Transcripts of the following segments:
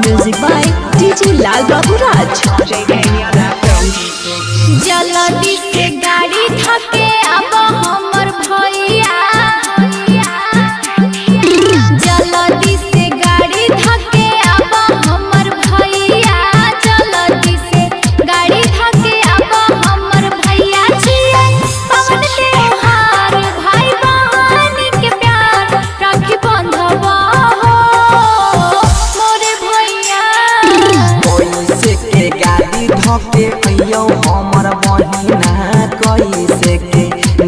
Music by DJ लाल बाबू राज। जल्दी से गाड़ी धके अब हमर भैया, जल्दी से गाड़ी धके अब हमर भैया, जल्दी से गाड़ी धके अब हमर भैया छिए पवन त्योहार भाई बहन के प्यार राखी बंधवा हो मोरे भैया। कैसे के गाड़ी धके अइयो हमर बहिना, कैसे के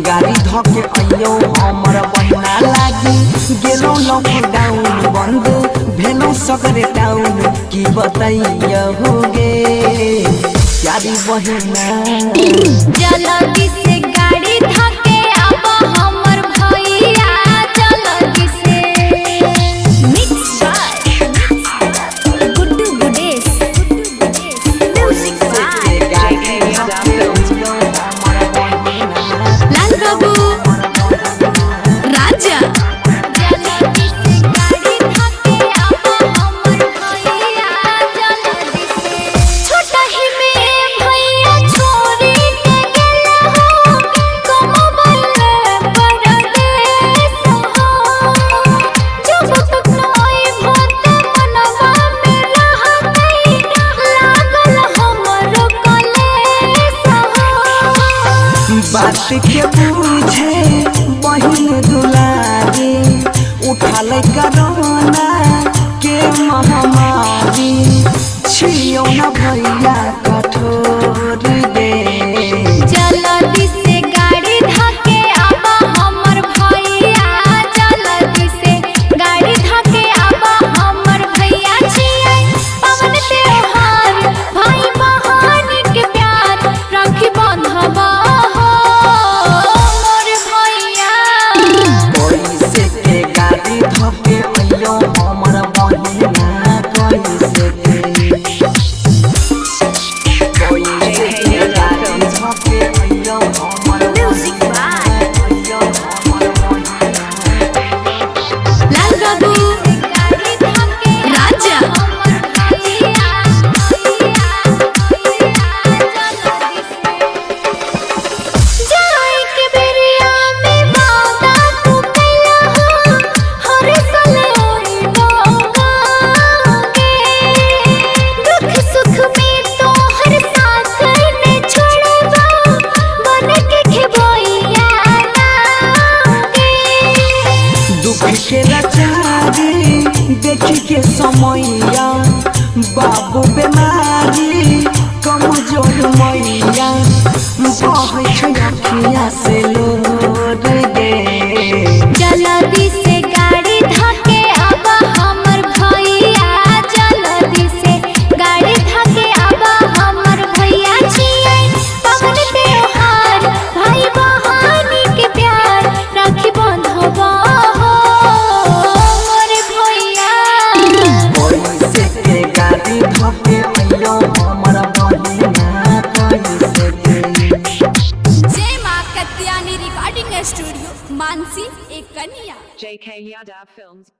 गाड़ी धके अइयो हमर बहिना, लागी गेलो लॉकडाउन बंद भेलो सगरे टाउन, की बताइयो होगे यारी बहिना। जल्दी से गाड़ी धके अब हमर भैया, जल्दी से mix by Guddu Gudesh, music by Lal Babu Raja. जल्दी से गाड़ी धके अब हमर भैया, जल्दी से छोटा ही में भैया छोरी के गेला हो कमबल परदेस हो, जब तक नई भत मनवा में रहतई लागल हमर कलेस हो। बात के पूछे बहिन दुलारी, उठाल कोरोना के महामारी, छियो न भैया कठोर दे। जल्दी से गाड़ी धके अब हमर भैया, जल्दी से गाड़ी धके अब हमर भैया छिए पवन त्योहार भाई बहन के प्यार राखी बंधवा हो मोर भैया। कैसे के गाड़ी धके अइयो हमर बहिना, कैसे के गाड़ी धके अइयो हमर म्यूजिक बाय अइयो हमर लाल बाबू राजा। जाए के बेरिया में वादा तू कैला हो, हर साल ओई बागे, दुख सुख में तो हर साथ ने छोड़बा बन के खेबैया लागे। दुख के लाचारी देखी के समैया, बाबू बेमारी कमजोर मैया, बहै छै अखिया से लोर गे। जल्दी से गाड़ी धके अब हमर भैया, जल्दी से गाड़ी धके अब हमर भैया छिए पवन त्योहार भाई बहन के प्यार राखी बंधवा हो मोर भैया। कैसे के गाड़ी धके अइयो हमर बहिना, कैसे के जय मां कत्यानी रिकॉर्डिंग स्टूडियो मानसी एक कन्या। JK Yadav Films.